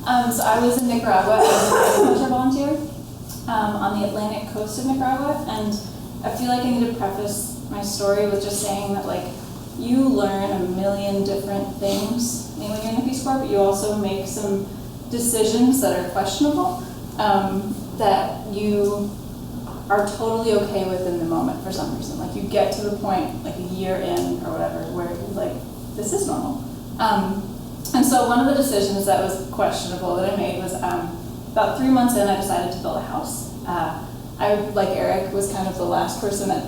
So I was in Nicaragua as an agriculture volunteer on the Atlantic coast of Nicaragua, and I feel like I need to preface my story with just saying that, like, you learn a million different things when you're in the Peace Corps, but you also make some decisions that are questionable, that you are totally okay with in the moment for some reason. Like, you get to the point, like a year in or whatever, where you're like, this is normal. And so one of the decisions that was questionable that I made was about 3 months in, I decided to build a house. I, like Eric, was kind of the last person at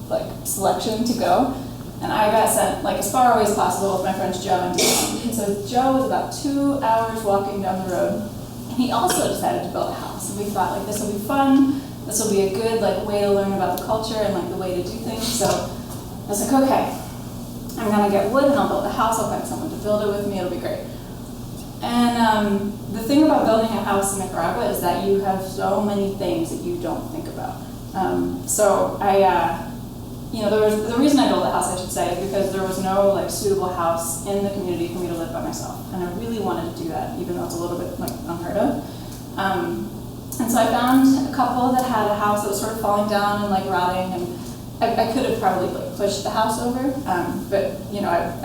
like selection to go. And I got sent like as far away as possible with my friends Joe and Tom. And so Joe was about 2 hours walking down the road. And he also decided to build a house. And we thought, like, this will be fun. This will be a good like way to learn about the culture and like the way to do things. So I was like, okay, I'm gonna get wood and I'll build a house. I'll find someone to build it with me. It'll be great. And the thing about building a house in Nicaragua is that you have so many things that you don't think about. So I, the reason I built a house, I should say, is because there was no like suitable house in the community for me to live by myself, and I really wanted to do that, even though it's a little bit like unheard of. And so I found a couple that had a house that was sort of falling down and like rotting, and I could have probably like pushed the house over, but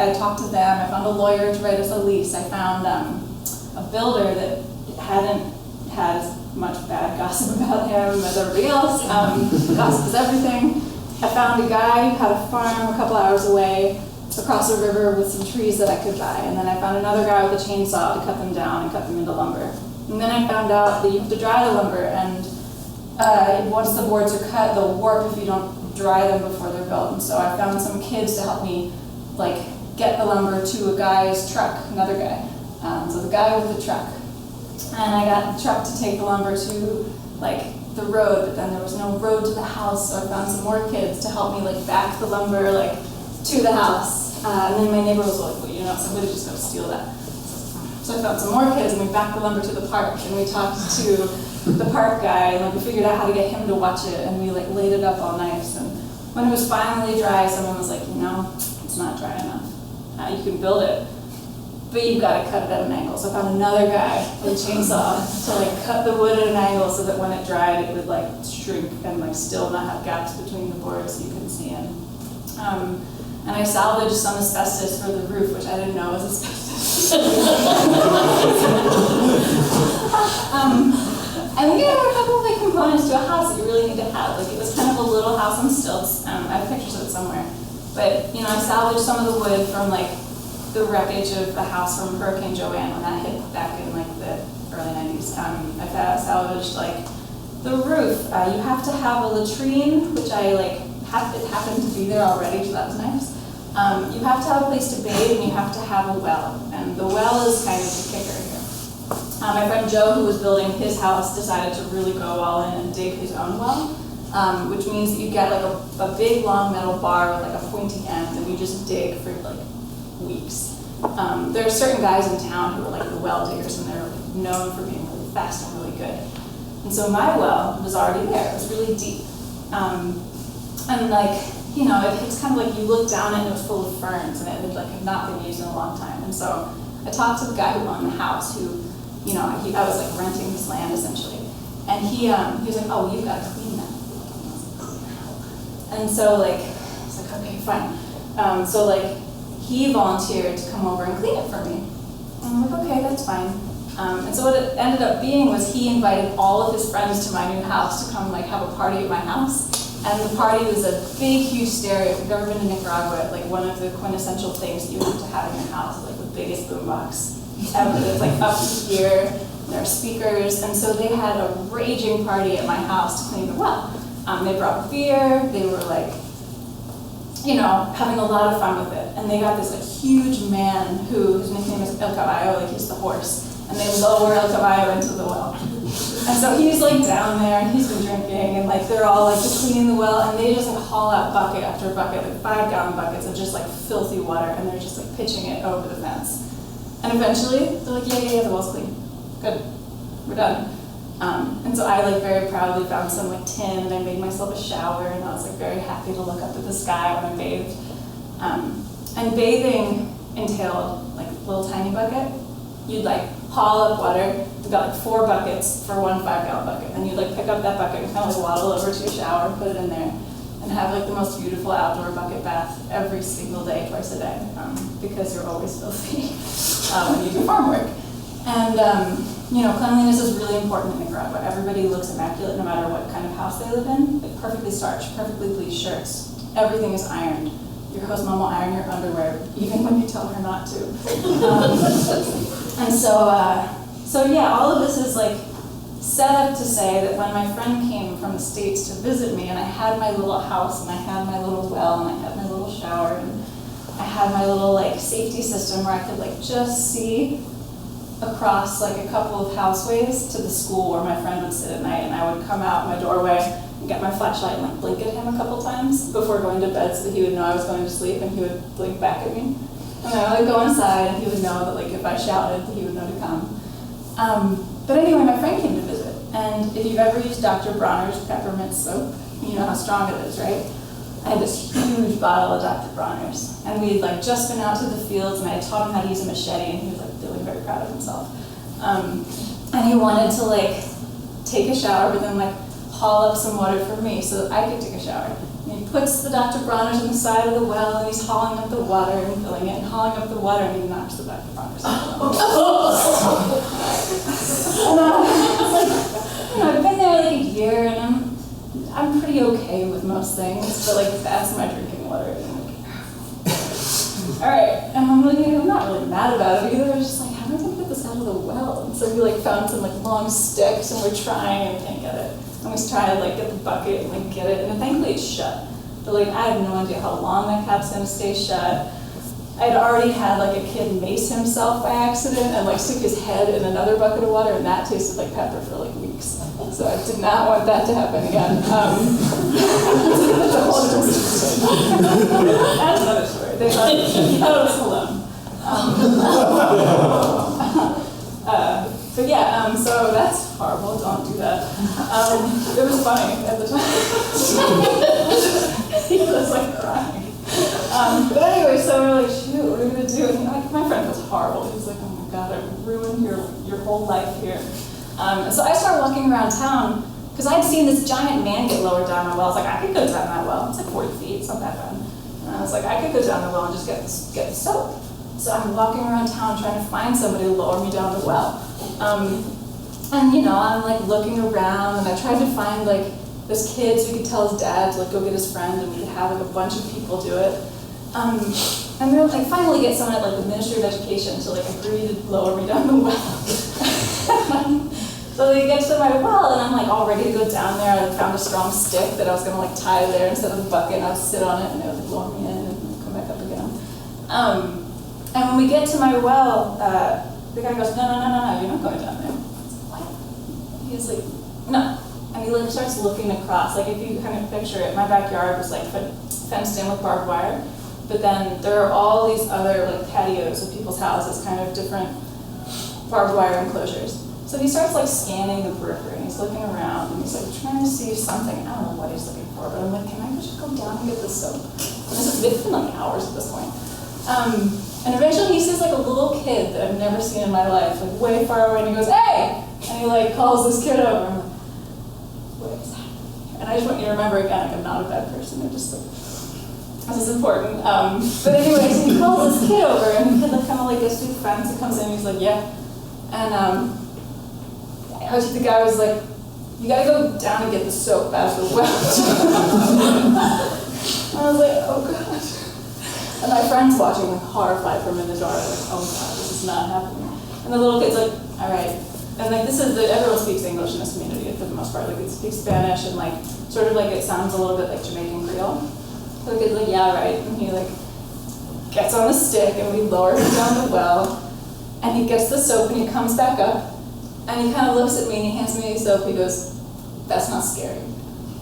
I talked to them. I found a lawyer to write us a lease. I found a builder that hadn't had as much bad gossip about him as everybody else. Gossip is everything. I found a guy who had a farm a couple hours away across a river with some trees that I could buy, and then I found another guy with a chainsaw to cut them down and cut them into lumber. And then I found out that you have to dry the lumber, and once the boards are cut, they'll warp if you don't dry them before they're built. And so I found some kids to help me like get the lumber to a guy's truck, another guy. So the guy with the truck. And I got the truck to take the lumber to like the road, but then there was no road to the house, so I found some more kids to help me like back the lumber like to the house. And then my neighbor was like, well, somebody's just gonna steal that. So I found some more kids and we backed the lumber to the park, and we talked to the park guy, and like we figured out how to get him to watch it, and we like laid it up all nice. And when it was finally dry, someone was like, it's not dry enough. You can build it, but you've got to cut it at an angle. So I found another guy with a chainsaw to like cut the wood at an angle so that when it dried, it would like shrink and like still not have gaps between the boards so you couldn't see in. And I salvaged some asbestos for the roof, which I didn't know was asbestos. And there were a couple of like components to a house that you really need to have. Like, it was kind of a little house on stilts. I have pictures of it somewhere. But I salvaged some of the wood from like the wreckage of the house from Hurricane Joanne when that hit back in like the early 90s. I salvaged like the roof. You have to have a latrine, which it happened to be there already, so that was nice. You have to have a place to bathe, and you have to have a well. And the well is kind of the kicker here. My friend Joe, who was building his house, decided to really go all in and dig his own well, which means that you get like a big long metal bar with like a pointy end, and you just dig for like weeks. There are certain guys in town who are like the well diggers, and they're like known for being really fast and really good. And so my well was already there. It was really deep. And like, it's kind of like you look down and it was full of ferns, and it had not been used in a long time. And so I talked to the guy who owned the house, who, I was like renting his land essentially. And he was like, oh, you've got to clean that. And so like, I was like, okay, fine. So like, he volunteered to come over and clean it for me. And I'm like, okay, that's fine. And so what it ended up being was he invited all of his friends to my new house to come like have a party at my house. And the party was a big, huge stereo. If you've ever been to Nicaragua, like one of the quintessential things that you have to have in your house is like the biggest boombox ever. It's like up to here, and there are speakers. And so they had a raging party at my house to clean the well. They brought beer, they were like, having a lot of fun with it. And they got this like huge man whose nickname is El Caballo, like he's the horse. And they lower El Caballo into the well. And so he's like down there, and he's been drinking, and like they're all like just cleaning the well, and they just like haul out bucket after bucket, like 5-gallon buckets of just like filthy water, and they're just like pitching it over the fence. And eventually, they're like, yeah, the well's clean. Good, we're done. And so I like very proudly found some like tin, and I made myself a shower, and I was like very happy to look up at the sky when I bathed. And bathing entailed like a little tiny bucket, you'd like haul up water. We got like 4 buckets for one 5-gallon bucket. And you'd like pick up that bucket and kind of like waddle over to your shower, put it in there, and have like the most beautiful outdoor bucket bath every single day, twice a day, because you're always filthy when you do farm work. And you know, cleanliness is really important in Nicaragua. Everybody looks immaculate no matter what kind of house they live in. Like perfectly starched, perfectly bleached shirts. Everything is ironed. Your host mom will iron your underwear, even when you tell her not to. And so yeah, all of this is like set up to say that when my friend came from the States to visit me, and I had my little house, and I had my little well, and I had my little shower, and I had my little like safety system where I could like just see across like a couple of houseways to the school where my friend would sit at night, and I would come out my doorway and get my flashlight and like blink at him a couple times before going to bed so that he would know I was going to sleep, and he would blink back at me. And then I would go inside, and he would know that like if I shouted, he would know to come. But anyway, my friend came to visit, and if you've ever used Dr. Bronner's peppermint soap, you know how strong it is, right? I had this huge bottle of Dr. Bronner's, and we had like just been out to the fields, and I had taught him how to use a machete, and he was like feeling very proud of himself. And he wanted to like take a shower, but then like haul up some water for me so that I could take a shower. And he puts the Dr. Bronner's on the side of the well, and he's hauling up the water and filling it, and hauling up the water, and he knocks the Dr. Bronner's out. And it's like, you know, I've been there like a year, and I'm pretty okay with most things, but like that's my drinking water. And I'm like, all right, and I'm not really mad about it either. I was just like, how am I gonna get this out of the well? And so we like found some like long sticks, and we're trying and can't get it. And we try to like get the bucket and like get it, and thankfully it's shut. But like I have no idea how long that cap's gonna stay shut. I'd already had like a kid mace himself by accident and like stick his head in another bucket of water, and that tasted like pepper for like weeks. So I did not want that to happen again. That's another story. They thought it was alone. But yeah, so that's horrible. Don't do that. It was funny at the time. He was like crying. But anyway, so we're like, shoot, what are we gonna do? And like, my friend was horrible. He was like, oh my God, I ruined your whole life here. And so I started walking around town because I'd seen this giant man get lowered down my well. I was like, I could go down that well. It's like 40 feet, it's not that bad. And I was like, I could go down the well and just get the soap. So I'm walking around town trying to find somebody to lower me down the well. And you know, I'm like looking around, and I tried to find like this kid so he could tell his dad to like go get his friend, and we could have like a bunch of people do it. And then like finally get someone at like the Ministry of Education to like agree to lower me down the well. So they get to my well, and I'm like all ready to go down there. I like, found a strong stick that I was gonna like tie there instead of the bucket, and I would sit on it, and they would like lower me in and come back up again. And when we get to my well, the guy goes, no, you're not going down there. I was like, what? He's like, no. And he like starts looking across. Like if you kind of picture it, my backyard was like fenced in with barbed wire. But then there are all these other like patios of people's houses, kind of different barbed wire enclosures. So he starts like scanning the periphery, and he's looking around, and he's like trying to see something. I don't know what he's looking for, but I'm like, can I just go down and get this soap? And it's been like hours at this point. And eventually he sees like a little kid that I've never seen in my life, like way far away, and he goes, hey! And he like calls this kid over. I'm like, what is happening? And I just want you to remember again, like I'm not a bad person. I'm just like, this is important. But anyway, so he calls this kid over, and the kid like kind of like gets through the fence and comes in, and he's like, yeah. And the guy was like, you gotta go down and get the soap out of the well. I was like, oh gosh. And my friend's watching, like horrified from in the dark, like, oh God, this is not happening. And the little kid's like, all right. And like everyone speaks English in this community for the most part. Like it speaks Spanish, and like sort of like it sounds a little bit like Jamaican Creole. So the kid's like, yeah, right. And he like gets on the stick, and we lower him down the well, and he gets the soap, and he comes back up, and he kind of looks at me, and he hands me the soap. He goes, that's not scary.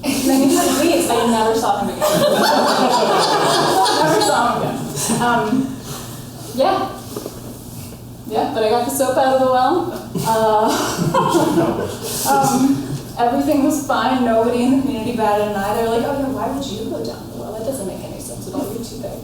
And then he just leaves. I never saw him again. Never saw him again. Yeah, but I got the soap out of the well. Everything was fine. Nobody in the community batted an eye. They were like, oh yeah, why would you go down the well? That doesn't make any sense at all. You're too big.